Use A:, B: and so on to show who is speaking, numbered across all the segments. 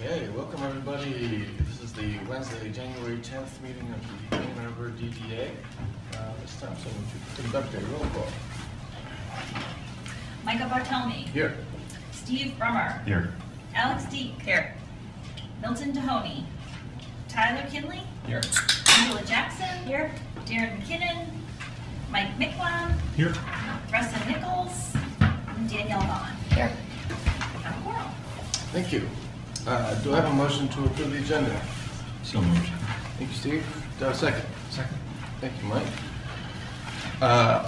A: Okay, welcome everybody. This is the Wednesday, January 10th meeting of the Green River DDA. This time someone should conduct a roll call.
B: Micah Barthelme.
A: Here.
B: Steve Brummer.
C: Here.
B: Alex Deek. Here. Milton Tahoney. Tyler Kinley.
C: Here.
B: Angela Jackson. Here. Darren McKinnon. Mike Mickwam.
C: Here.
B: Preston Nichols. And Danielle Vaughn. Here. Have a quorum.
A: Thank you. Do I have a motion to approve the agenda?
C: So moved.
A: Thank you, Steve. Do I have a second?
C: Second.
A: Thank you, Mike.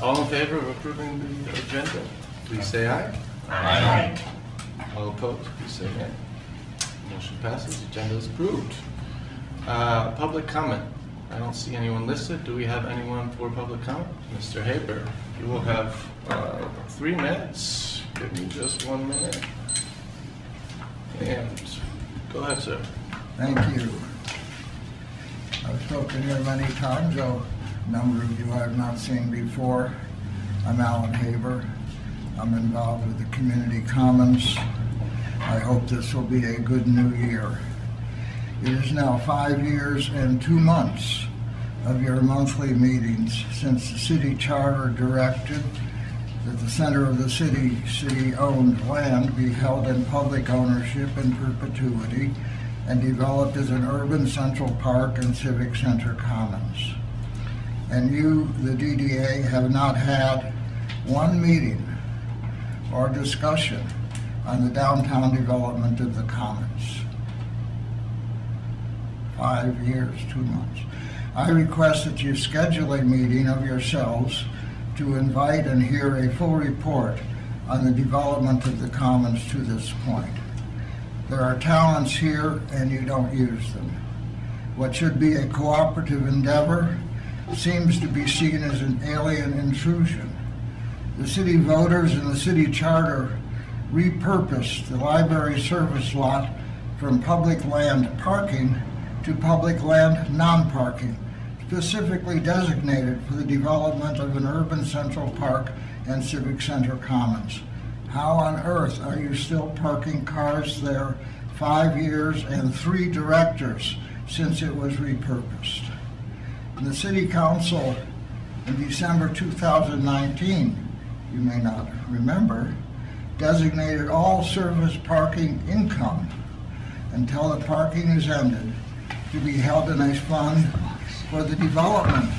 A: All in favor of approving the agenda, please say aye.
C: Aye.
A: All opposed, please say nay. Motion passes. Agenda is approved. Public comment. I don't see anyone listed. Do we have anyone for public comment? Mr. Haber, you will have 3 minutes. Give me just 1 minute. And go ahead, sir.
D: Thank you. I've spoken here many times, though a number of you I have not seen before. I'm Alan Haber. I'm involved with the Community Commons. I hope this will be a good new year. It is now 5 years and 2 months of your monthly meetings since the city charter directed that the center of the city-owned land be held in public ownership in perpetuity and developed as an urban central park and civic center commons. And you, the DDA, have not had one meeting or discussion on the downtown development of the commons. 5 years, 2 months. I request that you schedule a meeting of yourselves to invite and hear a full report on the development of the commons to this point. There are talents here and you don't use them. What should be a cooperative endeavor seems to be seen as an alien intrusion. The city voters and the city charter repurposed the library service lot from public land parking to public land non-parking, specifically designated for the development of an urban central park and civic center commons. How on earth are you still parking cars there 5 years and 3 directors since it was repurposed? And the City Council in December 2019, you may not remember, designated all service parking income until the parking is ended to be held in a fund for the development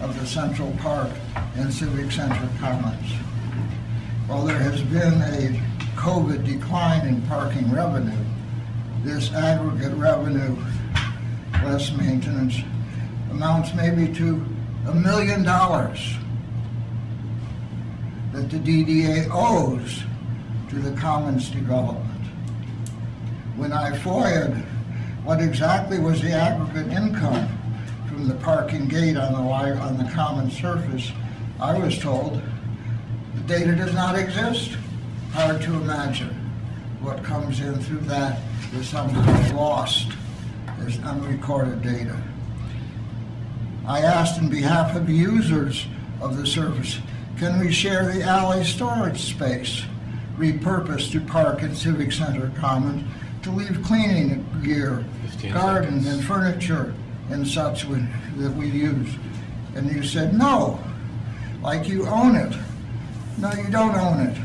D: of the Central Park and Civic Center Commons. While there has been a COVID decline in parking revenue, this aggregate revenue, less maintenance, amounts maybe to $1 million that the DDA owes to the Commons development. When I FOIA'd what exactly was the aggregate income from the parking gate on the common surface, I was told the data does not exist. Hard to imagine what comes in through that is somehow lost as unrecorded data. I asked in behalf of users of the service, can we share the alley storage space repurposed to park and civic center commons to leave cleaning gear, garden
A: seconds.
D: and furniture and such that we use? And you said, no, like you own it. No, you don't own it.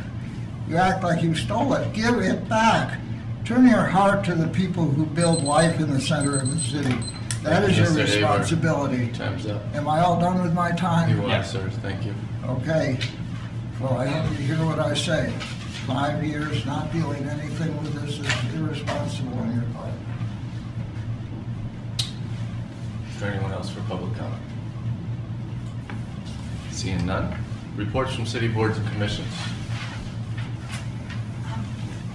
D: You act like you stole it. Give it back. Turn your heart to the people who build life in the center of the city. That is your
A: Mr. Haber.
D: responsibility.
A: Time's up.
D: Am I all done with my time?
A: You are, sir. Thank you.
D: Okay. Well, I hope you hear what I say. 5 years not doing anything with this is irresponsible on your part.
A: Is there anyone else for public comment? Seeing none. Reports from city boards and commissions.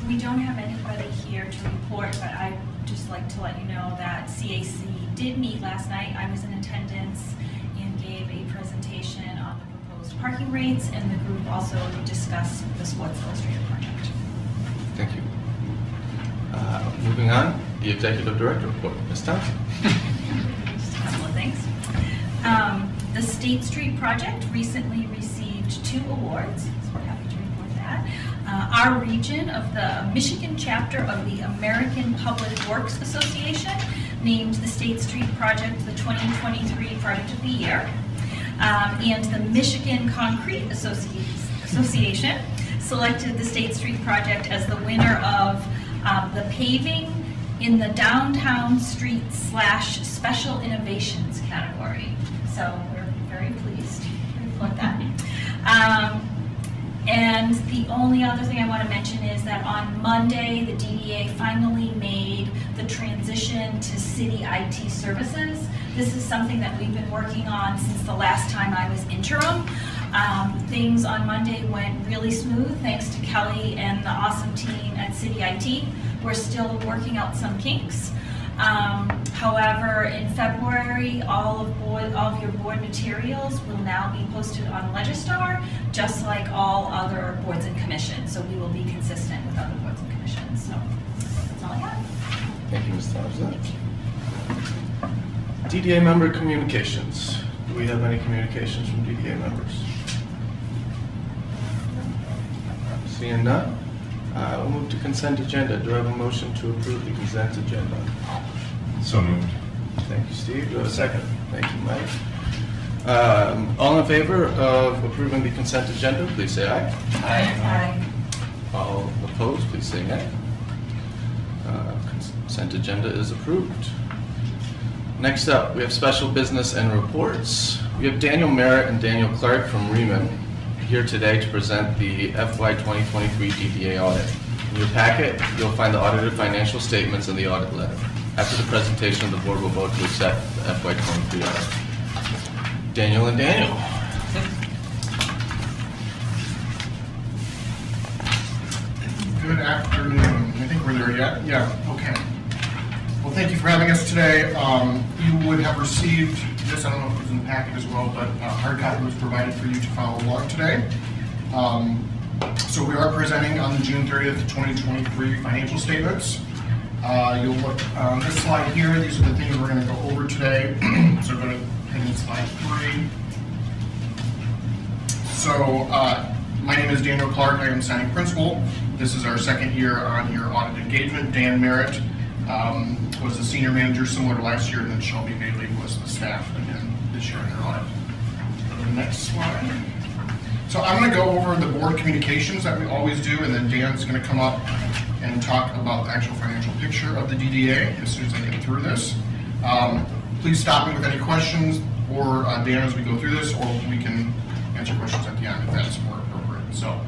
B: We don't have anybody here to report, but I'd just like to let you know that CAC did meet last night. I was in attendance and gave a presentation on the proposed parking rates, and the group also discussed the Sports Illustrated project.
A: Thank you. Moving on, the executive director report. Ms. Thompson.
B: Just a couple of things. The State Street project recently received 2 awards, so we're happy to report that. our region of the Michigan chapter of the American Public Works Association named the State Street Project the 2023 Project of the Year. And the Michigan Concrete Association selected the State Street Project as the winner of the paving in the downtown street / special innovations category. So we're very pleased to report that. And the only other thing I want to mention is that on Monday, the DDA finally made the transition to city IT services. This is something that we've been working on since the last time I was interim. Things on Monday went really smooth thanks to Kelly and the awesome team at City IT. We're still working out some kinks. However, in February, all of your board materials will now be posted on Legistar, just like all other boards and commissions. So we will be consistent with other boards and commissions. So that's all I have.
A: Thank you, Ms. Thompson. DDA member communications. Do we have any communications from DDA members? Seeing none, we'll move to consent agenda. Do I have a motion to approve the consent agenda?
C: So moved.
A: Thank you, Steve. Do I have a second? Thank you, Mike. All in favor of approving the consent agenda, please say aye.
B: Aye.
A: All opposed, please say nay. Consent agenda is approved. Next up, we have special business and reports. We have Daniel Merritt and Daniel Clark from Riemann here today to present the FY 2023 DDA audit. In your packet, you'll find the audited financial statements and the audit letter. After the presentation, the board will vote to accept the FY 23 audit. Daniel and Daniel.
E: Good afternoon. I think we're there yet. Yeah, okay. Well, thank you for having us today. You would have received this, I don't know if it was in the packet as well, but a hard copy was provided for you to follow along today. So we are presenting on the June 30th, 2023 financial statements. You'll look on this slide here. These are the things we're going to go over today. So go to slide 3. So my name is Daniel Clark. I am signing principal. This is our second year on your audit engagement. Dan Merritt was the senior manager similar to last year, and then Shelby Bailey was the staff again this year in their audit. Go to the next slide. So I'm going to go over the board communications that we always do, and then Dan's going to come up and talk about the actual financial picture of the DDA as soon as I get through this. Please stop me with any questions, or Dan, as we go through this, or we can answer questions at the end if that's more appropriate. So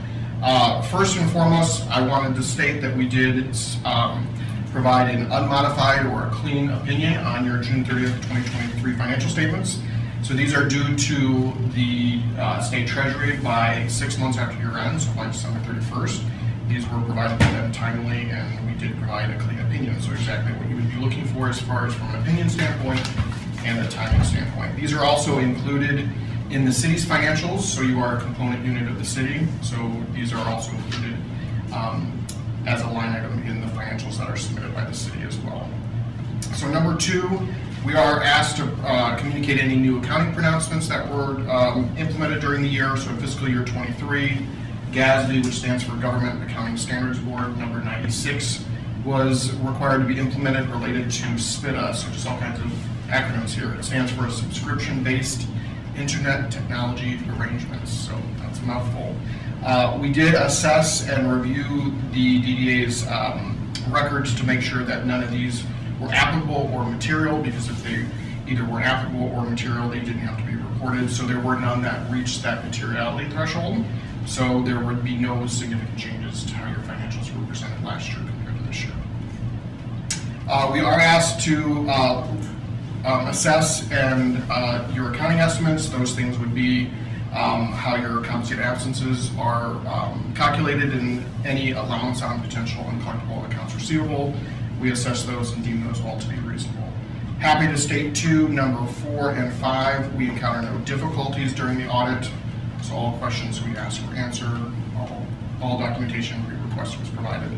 E: first and foremost, I wanted to state that we did provide an unmodified or a clean opinion on your June 30th, 2023 financial statements. So these are due to the state treasury by 6 months after year end, so by December 31st. These were provided to them timely, and we did provide a clean opinion. So exactly what you would be looking for as far as from an opinion standpoint and a timing standpoint. These are also included in the city's financials, so you are a component unit of the city. So these are also included as a line item in the financials that are submitted by the city as well. So number 2, we are asked to communicate any new accounting pronouncements that were implemented during the year. So in fiscal year 23, GASB, which stands for Government Accounting Standards Board, number 96, was required to be implemented related to SPITA, so just all kinds of acronyms here. It stands for Subscription-Based Internet Technology Arrangements, so that's a mouthful. We did assess and review the DDA's records to make sure that none of these were applicable or material, because if they either weren't applicable or material, they didn't have to be reported. So there were none that reached that materiality threshold. So there would be no significant changes to how your financials were presented last year compared to this year. We are asked to assess and your accounting estimates. Those things would be how your compensated absences are calculated and any allowance on potential uncollectible accounts receivable. We assess those and deem those all to be reasonable. Happy to state too, number 4 and 5, we encounter no difficulties during the audit. So all questions we asked were answered, all documentation we requested was provided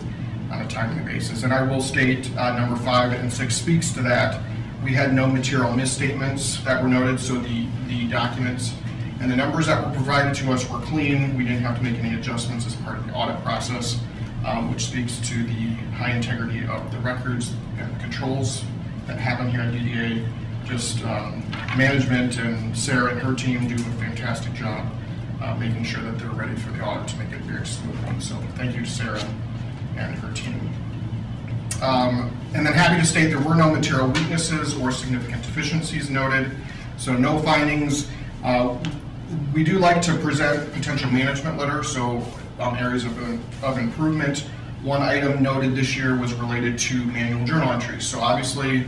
E: on a timely basis. And I will state number 5 and 6 speaks to that. We had no material misstatements that were noted, so the documents and the numbers that were provided to us were clean. We didn't have to make any adjustments as part of the audit process. which speaks to the high integrity of the records and the controls that happen here at DDA. Just management and Sarah and her team do a fantastic job making sure that they're ready for the audit to make it a very smooth one. So thank you to Sarah and her team. And then happy to state there were no material weaknesses or significant deficiencies noted, so no findings. We do like to present potential management letters, so areas of improvement. One item noted this year was related to manual journal entries. So obviously,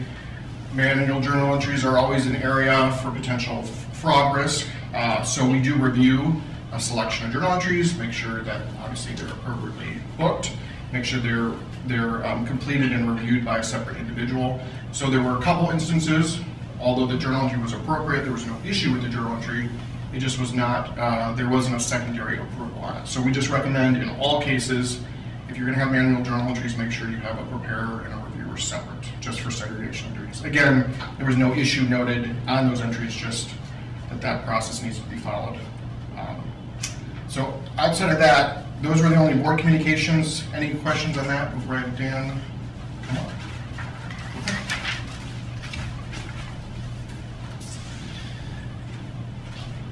E: manual journal entries are always an area for potential fraud risk. So we do review a selection of journal entries, make sure that obviously they're appropriately booked, make sure they're completed and reviewed by a separate individual. So there were a couple instances, although the journal entry was appropriate, there was no issue with the journal entry. It just was not, there wasn't a secondary approval on it. So we just recommend in all cases, if you're gonna have manual journal entries, make sure you have a preparer and a reviewer separate, just for segregation of duties. Again, there was no issue noted on those entries, just that process needs to be followed. So outside of that, those were the only board communications. Any questions on that before I have Dan come up?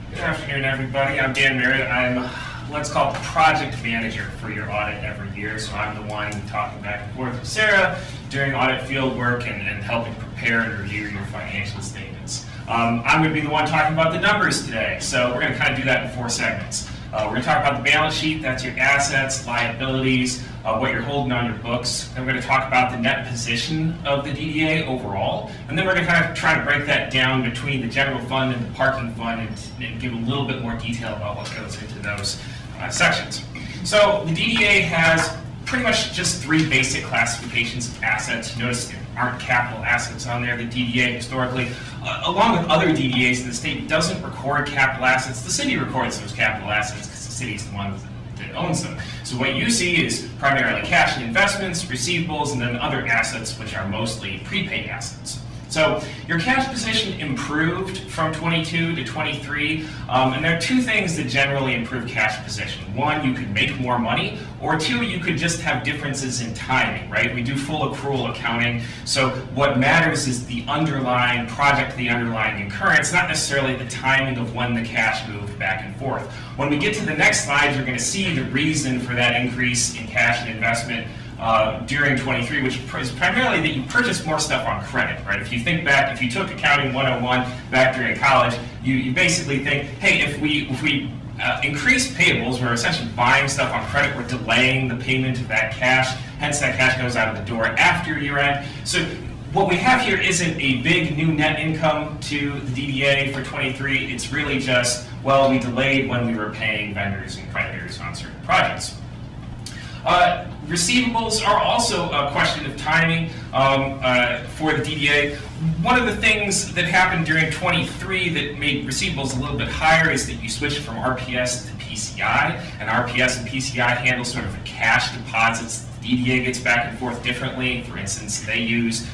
F: Good afternoon, everybody. I'm Dan Merritt. I'm, let's call it the project manager for your audit every year. So I'm the one talking back and forth with Sarah during audit field work and helping prepare and review your financial statements. I'm going to be the one talking about the numbers today. So we're going to kind of do that in 4 segments. We're going to talk about the balance sheet, that's your assets, liabilities, what you're holding on your books. Then we're going to talk about the net position of the DDA overall. And then we're going to kind of try to break that down between the general fund and the parking fund and give a little bit more detail about what goes into those sections. So the DDA has pretty much just 3 basic classifications of assets. Notice there aren't capital assets on there. The DDA historically, along with other DDAs in the state, doesn't record capital assets. The city records those capital assets because the city's the one that owns them. So what you see is primarily cash and investments, receivables, and then other assets, which are mostly prepaid assets. So your cash position improved from 22 to 23, and there are 2 things that generally improve cash position. 1, you could make more money, or 2, you could just have differences in timing, right? We do full accrual accounting, so what matters is the underlying project, the underlying incurrence, not necessarily the timing of when the cash moved back and forth. When we get to the next slide, you're going to see the reason for that increase in cash and investment during 23, which is primarily that you purchase more stuff on credit, right? If you think back, if you took Accounting 101 back during college, you basically think, hey, if we increase payables, we're essentially buying stuff on credit, we're delaying the payment of that cash, hence that cash goes out of the door after year end. So what we have here isn't a big new net income to the DDA for 23, it's really just, well, we delayed when we were paying vendors and creditors on certain projects. Receivables are also a question of timing for the DDA. One of the things that happened during 23 that made receivables a little bit higher is that you switched from RPS to PCI, and RPS and PCI handle sort of the cash deposits. The DDA gets back and forth differently. For instance, they use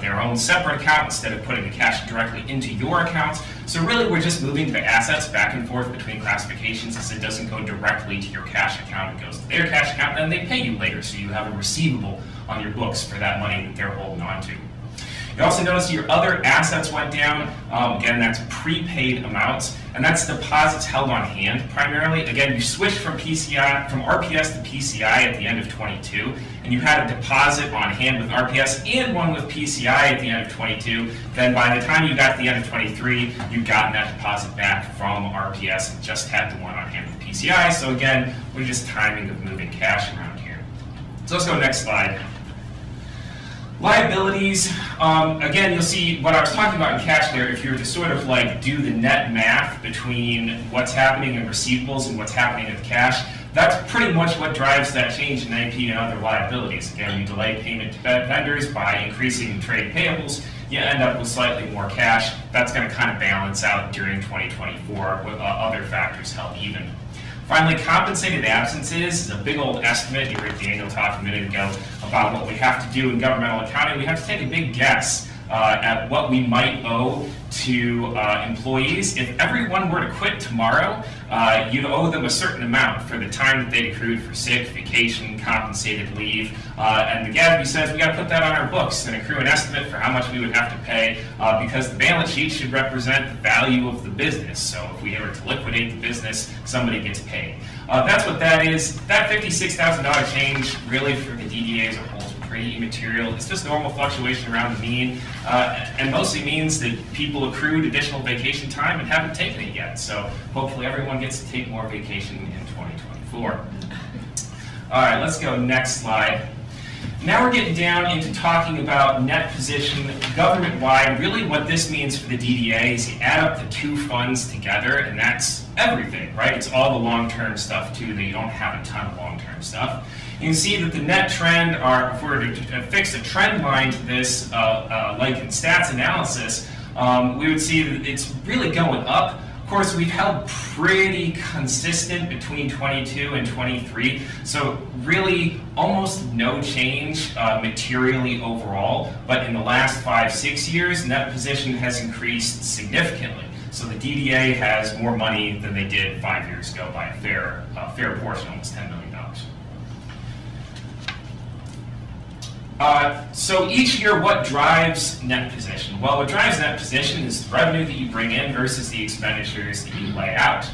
F: their own separate account instead of putting the cash directly into your accounts. So really we're just moving the assets back and forth between classifications as it doesn't go directly to your cash account. It goes to their cash account and then they pay you later, so you have a receivable on your books for that money that they're holding on to. You also notice your other assets went down. Again, that's prepaid amounts, and that's deposits held on hand primarily. Again, you switched from RPS to PCI at the end of 22, and you had a deposit on hand with RPS and one with PCI at the end of 22. Then by the time you got to the end of 23, you'd gotten that deposit back from RPS and just had the one on hand with PCI. So again, we're just timing of moving cash around here. So let's go to the next slide. Liabilities, again, you'll see what I was talking about in cash there. If you were to sort of like do the net math between what's happening in receivables and what's happening in cash, that's pretty much what drives that change in AP and other liabilities. Again, you delay payment to vendors by increasing trade payables, you end up with slightly more cash. That's going to kind of balance out during 2024 with other factors held even. Finally, compensated absences is a big old estimate. You heard Daniel talk a minute ago about what we have to do in governmental accounting. We have to take a big guess at what we might owe to employees. If everyone were to quit tomorrow, you'd owe them a certain amount for the time that they accrued for sick, vacation, compensated leave. And the GASB says we got to put that on our books and accrue an estimate for how much we would have to pay because the balance sheet should represent the value of the business. So if we ever to liquidate the business, somebody gets paid. That's what that is. That $56,000 change really for the DDA as a whole is pretty immaterial. It's just normal fluctuation around the mean and mostly means that people accrued additional vacation time and haven't taken it yet. So hopefully everyone gets to take more vacation in 2024. All right, let's go next slide. Now we're getting down into talking about net position government-wide. Really what this means for the DDA is you add up the two funds together, and that's everything, right? It's all the long-term stuff, too, that you don't have a ton of long-term stuff. You can see that the net trend, if we were to fix a trend line to this, like in stats analysis, we would see that it's really going up. Of course, we've held pretty consistent between 22 and 23, so really almost no change materially overall, but in the last 5-6 years, net position has increased significantly. So the DDA has more money than they did 5 years ago by a fair portion, almost $10 million. So each year, what drives net position? Well, what drives net position is the revenue that you bring in versus the expenditures that you lay out.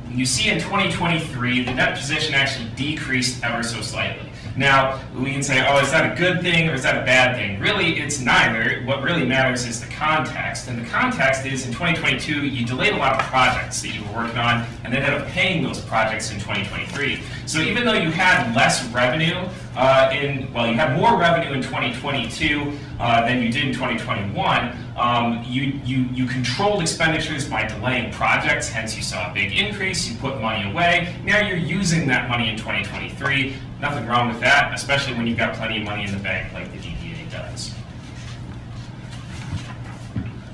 F: You see in 2023, the net position actually decreased ever so slightly. Now, we can say, oh, is that a good thing or is that a bad thing? Really, it's neither. What really matters is the context. And the context is in 2022, you delayed a lot of projects that you were working on and ended up paying those projects in 2023. So even though you had less revenue you had more revenue in 2022 than you did in 2021, you controlled expenditures by delaying projects, hence you saw a big increase, you put money away, now you're using that money in 2023. Nothing wrong with that, especially when you've got plenty of money in the bank like the DDA does.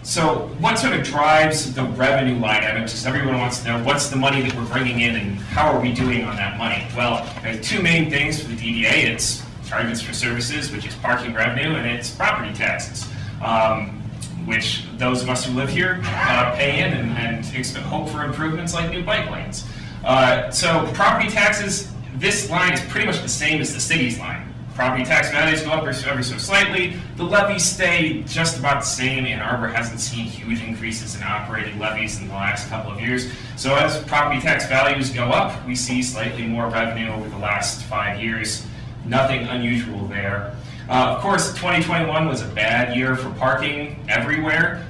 F: So what sort of drives the revenue line item? Because everyone wants to know what's the money that we're bringing in and how are we doing on that money? Well, there's two main things for the DDA. It's charges for services, which is parking revenue, and it's property taxes, which those of us who live here pay in and hope for improvements like new bike lanes. So property taxes, this line is pretty much the same as the city's line. Property tax values go up ever so slightly. The levies stay just about the same. Ann Arbor hasn't seen huge increases in operating levies in the last couple of years. So as property tax values go up, we see slightly more revenue over the last 5 years. Nothing unusual there. Of course, 2021 was a bad year for parking everywhere.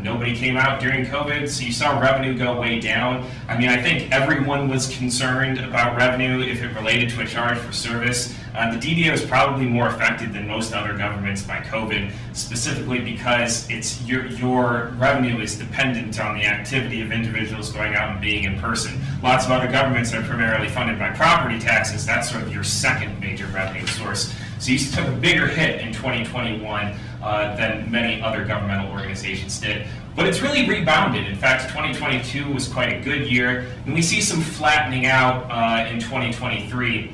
F: Nobody came out during COVID, so you saw revenue go way down. I mean, I think everyone was concerned about revenue if it related to a charge for service. The DDA was probably more affected than most other governments by COVID, specifically because your revenue is dependent on the activity of individuals going out and being in person. Lots of other governments are primarily funded by property taxes. That's sort of your second major revenue source. So you took a bigger hit in 2021 than many other governmental organizations did. But it's really rebounded. In fact, 2022 was quite a good year, and we see some flattening out in 2023.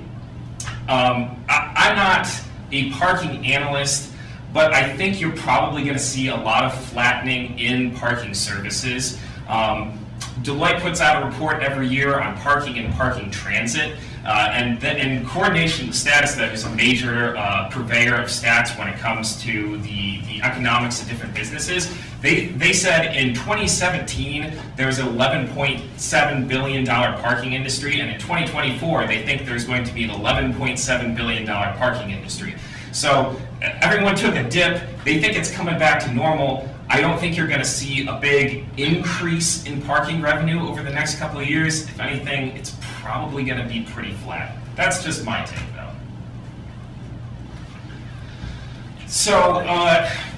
F: I'm not a parking analyst, but I think you're probably going to see a lot of flattening in parking services. Deloitte puts out a report every year on parking and parking transit. And then in coordination with Status, that is a major purveyor of stats when it comes to the economics of different businesses. They said in 2017 there's an $11.7 billion parking industry, and in 2024 they think there's going to be an $11.7 billion parking industry. So everyone took a dip. They think it's coming back to normal. I don't think you're going to see a big increase in parking revenue over the next couple of years. If anything, it's probably going to be pretty flat. That's just my take, though. So,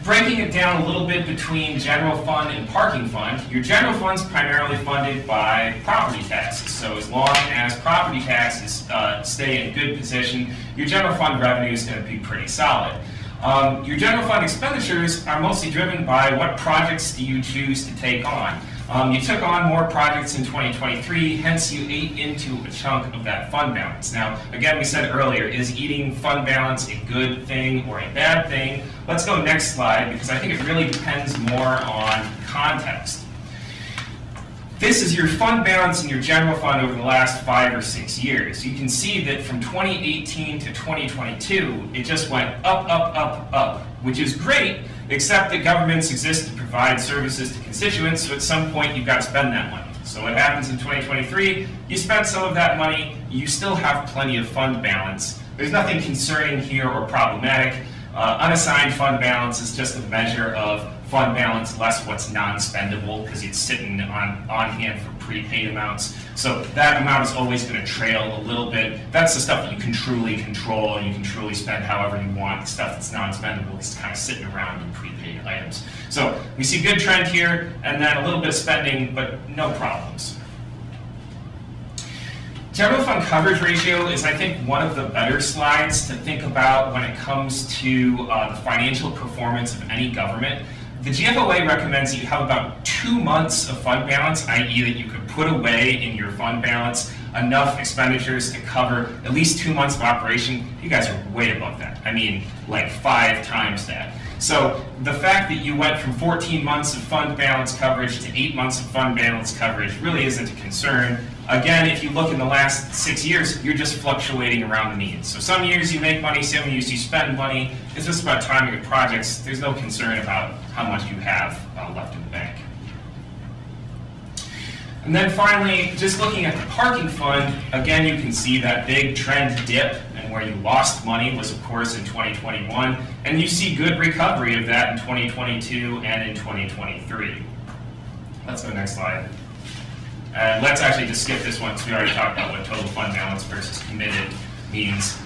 F: breaking it down a little bit between general fund and parking fund, your general fund's primarily funded by property taxes. So as long as property taxes stay in good position, your general fund revenue is going to be pretty solid. Your general fund expenditures are mostly driven by what projects do you choose to take on. You took on more projects in 2023, hence you ate into a chunk of that fund balance. Now, again, we said earlier, is eating fund balance a good thing or a bad thing? Let's go next slide, because I think it really depends more on context. This is your fund balance in your general fund over the last 5 or 6 years. You can see that from 2018 to 2022, it just went up, up, up, up, which is great, except that governments exist to provide services to constituents, so at some point you've got to spend that money. So what happens in 2023, you spent some of that money, you still have plenty of fund balance. There's nothing concerning here or problematic. Unassigned fund balance is just a measure of fund balance less what's non-spendable, because it's sitting on hand for prepaid amounts. So that amount is always going to trail a little bit. That's the stuff that you can truly control. You can truly spend however you want. The stuff that's non-spendable is kind of sitting around in prepaid items. So we see good trend here, and then a little bit of spending, but no problems. General fund coverage ratio is, I think, one of the better slides to think about when it comes to the financial performance of any government. The GFOA recommends that you have about 2 months of fund balance, i.e. that you could put away in your fund balance enough expenditures to cover at least 2 months of operation. You guys are way above that. I mean, like 5 times that. So the fact that you went from 14 months of fund balance coverage to 8 months of fund balance coverage really isn't a concern. Again, if you look in the last 6 years, you're just fluctuating around the means. So some years you make money, some years you spend money. It's just about timing of projects. There's no concern about how much you have left in the bank. And then finally, just looking at the parking fund, again, you can see that big trend dip, and where you lost money was, of course, in 2021, and you see good recovery of that in 2022 and in 2023. Let's go next slide. And let's actually just skip this one, because we already talked about what total fund balance versus committed means.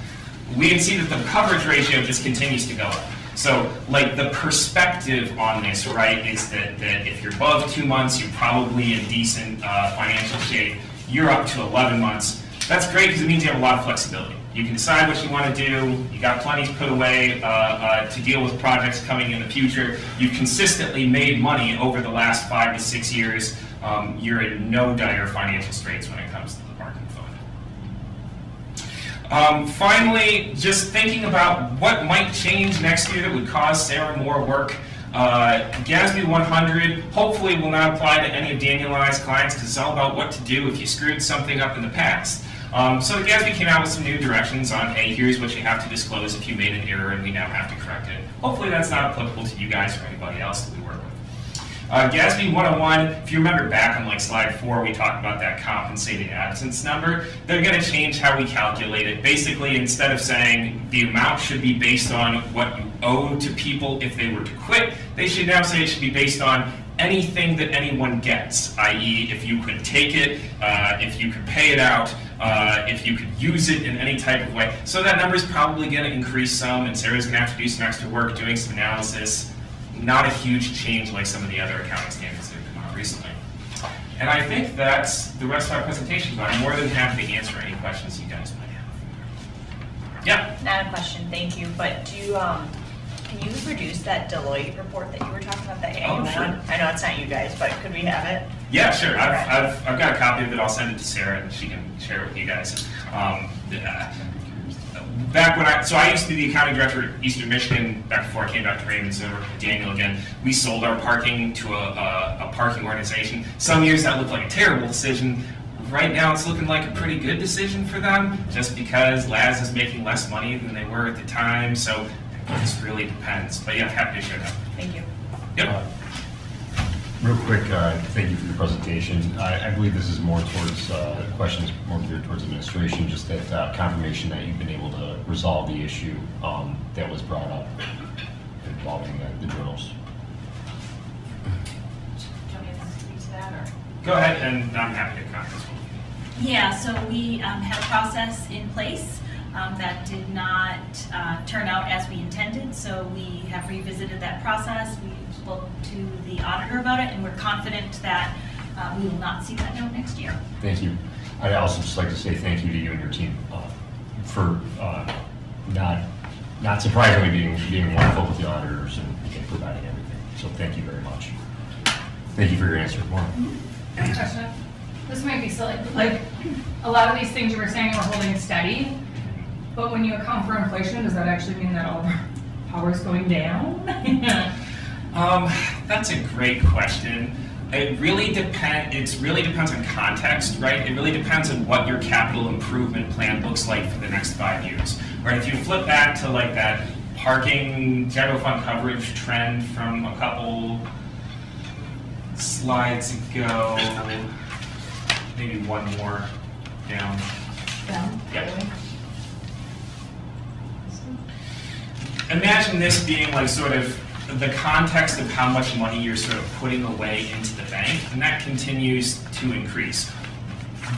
F: We can see that the coverage ratio just continues to go up. So, like, the perspective on this, right, is that if you're above 2 months, you're probably in decent financial shape. You're up to 11 months. That's great, because it means you have a lot of flexibility. You can decide what you want to do. You got plenty to put away to deal with projects coming in the future. You've consistently made money over the last 5 to 6 years. You're in no dire financial straits when it comes to the parking fund. Finally, just thinking about what might change next year that would cause Sarah more work. GASB 100 hopefully will not apply to any of Daniel and I's clients, because it's all about what to do if you screwed something up in the past. So the GASB came out with some new directions on, hey, here's what you have to disclose if you made an error and we now have to correct it. Hopefully that's not applicable to you guys or anybody else that we work with. GASB 101, if you remember back on like slide 4, we talked about that compensated absence number. They're going to change how we calculate it. Basically, instead of saying the amount should be based on what you owe to people if they were to quit, they should now say it should be based on anything that anyone gets, i.e. if you could take it, if you could pay it out, if you could use it in any type of way. So that number is probably going to increase some, and Sarah's going to have to do some extra work doing some analysis. Not a huge change like some of the other accounting standards that have come out recently. And I think that's the rest of our presentation, but I'm more than happy to answer any questions you guys might have. Yeah?
G: Not a question, thank you, but do you, can you produce that Deloitte report that you were talking about, that annual
F: sure.
G: one? I know it's not you guys, but could we have it?
F: Yeah, sure. I've got a copy of it. I'll send it to Sarah, and she can share it with you guys. Back when I used to be the accounting director at Eastern Michigan, back before I came back to Raymond, so working with Daniel again. We sold our parking to a parking organization. Some years that looked like a terrible decision. Right now it's looking like a pretty good decision for them, just because Laz is making less money than they were at the time, so it just really depends. But yeah, happy to share that.
G: Thank you.
F: Yep.
C: Real quick, thank you for your presentation. I believe this is more towards, questions more geared towards administration, just that confirmation that you've been able to resolve the issue that was brought up involving the journals.
G: Do you want me to speak to that, or?
F: Go ahead, and I'm happy to comment as well.
B: Yeah, so we had a process in place that did not turn out as we intended, so we have revisited that process. We spoke to the auditor about it, and we're confident that we will not see that note next year.
C: Thank you. I'd also just like to say thank you to you and your team for not surprisingly being wonderful with the auditors and providing everything. So thank you very much. Thank you for your answer. Maura?
H: Question. This might be silly, but like, a lot of these things you were saying are holding steady, but when you account for inflation, does that actually mean that all of our power is going down?
F: That's a great question. It really depends on context, right? It really depends on what your capital improvement plan looks like for the next 5 years. Right? If you flip back to like that parking general fund coverage trend from a couple slides ago, maybe one more down.
H: Down?
F: Yep. Imagine this being like sort of the context of how much money you're sort of putting away into the bank, and that continues to increase.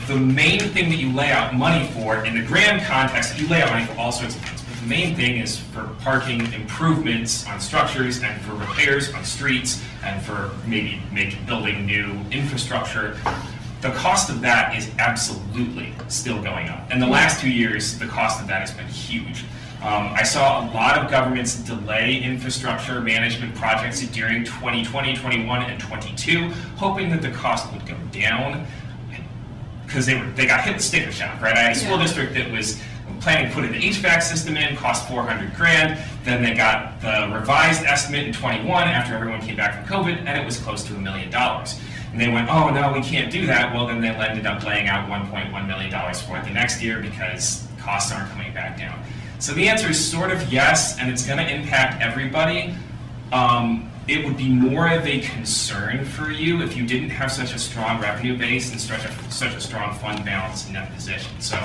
F: The main thing that you lay out money for, in the grand context, you lay out money for all sorts of things, but the main thing is for parking improvements on structures and for repairs on streets and for maybe building new infrastructure. The cost of that is absolutely still going up. And the last 2 years, the cost of that has been huge. I saw a lot of governments delay infrastructure management projects during 2020, 21, and 22, hoping that the cost would go down because they got hit with sticker shock, right? I had a school district that was planning to put an HVAC system in, cost $400 grand. Then they got the revised estimate in 21 after everyone came back from COVID, and it was close to $1 million. And they went, oh no, we can't do that. Well, then they ended up laying out $1.1 million for it the next year because costs aren't coming back down. So the answer is sort of yes, and it's going to impact everybody. It would be more of a concern for you if you didn't have such a strong revenue base and such a strong fund balance in that position. So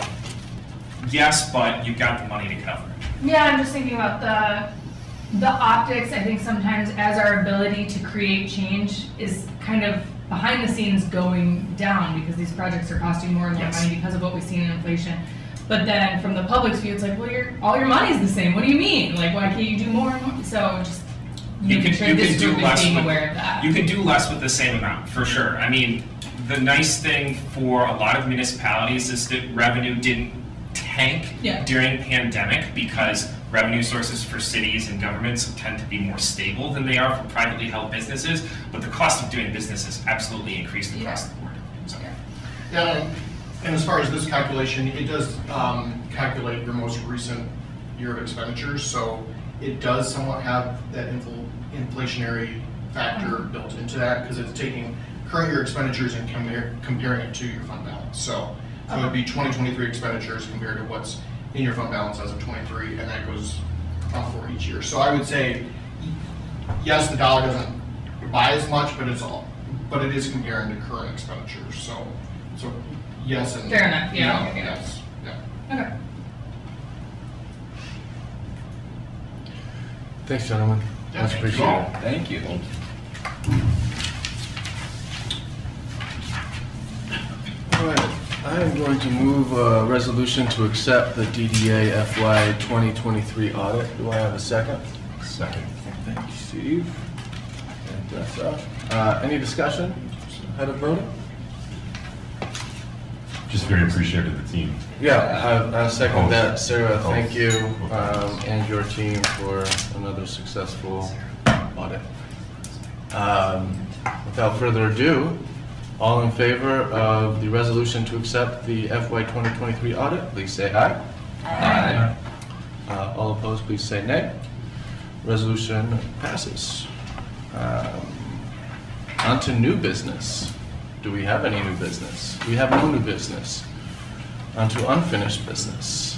F: yes, but you've got the money to cover it.
H: Yeah, I'm just thinking about the optics. I think sometimes as our ability to create change is kind of behind the scenes going down because these projects are costing more and more
F: Yes.
H: money because of what we've seen in inflation. But then from the public's view, it's like, well, all your money's the same. What do you mean? Like, why can't you do more and more? So just making sure this group is being aware of that.
F: You can do less with the same amount, for sure. I mean, the nice thing for a lot of municipalities is that revenue didn't tank during pandemic because revenue sources for cities and governments tend to be more stable than they are for privately held businesses, but the cost of doing business has absolutely increased across the board. So.
E: Yeah, and as far as this calculation, it does calculate your most recent year of expenditures, so it does somewhat have that inflationary factor built into that because it's taking current year expenditures and comparing it to your fund balance. So it would be 2023 expenditures compared to what's in your fund balance as of 23, and that goes for each year. So I would say, yes, the dollar doesn't buy as much, but it is comparing to current expenditures. So yes, and
H: Fair enough, yeah,
E: no,
H: okay.
E: yes, yeah.
H: Okay.
A: Thanks, gentlemen.
E: Yeah,
A: Much
E: thank you
A: appreciated.
E: all.
I: Thank you.
A: All right, I am going to move a resolution to accept the DDA FY 2023 audit. Do I have a second?
C: Second.
A: Thank you, Steve. And that's any discussion ahead of voting?
C: Just very appreciative of the team.
A: Yeah, I second that. Sarah, thank you, and your team for another successful audit. Without further ado, all in favor of the resolution to accept the FY 2023 audit, please say aye.
I: Aye.
A: All opposed, please say nay. Resolution passes. On to new business. Do we have any new business? We have no new business. On to unfinished business.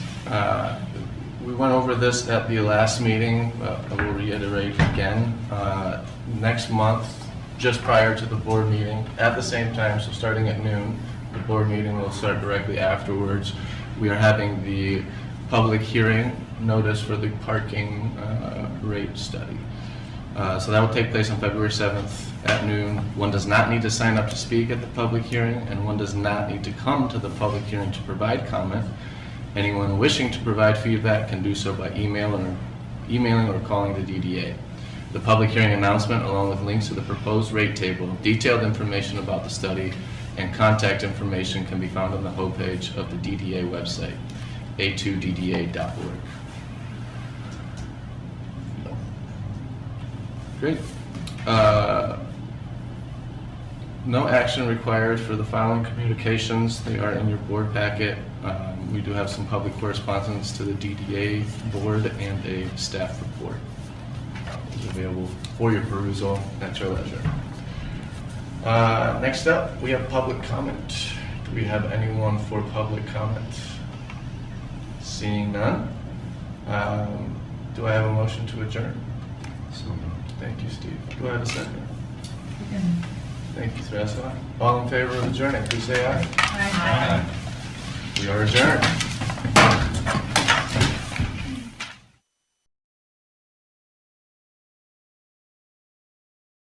A: We went over this at the last meeting. I will reiterate again. Next month, just prior to the board meeting, at the same time, so starting at noon, the board meeting will start directly afterwards. We are having the public hearing notice for the parking rate study. So that will take place on February 7th at noon. One does not need to sign up to speak at the public hearing, and one does not need to come to the public hearing to provide comment. Anyone wishing to provide feedback can do so by emailing or calling the DDA. The public hearing announcement, along with links to the proposed rate table, detailed information about the study, and contact information can be found on the homepage of the DDA website, a2dda.org. Great. no action required for the following communications. They are in your board packet. We do have some public correspondence to the DDA board and a staff report. Is available for your perusal at your leisure. Next up, we have public comment. Do we have anyone for public comment? Seeing none. Do I have a motion to adjourn?
C: So moved.
A: Thank you, Steve. Do I have a second?
H: You can-
A: Thank you, Teresa. All in favor of adjourning, please say aye.
H: Aye.
A: We are adjourned.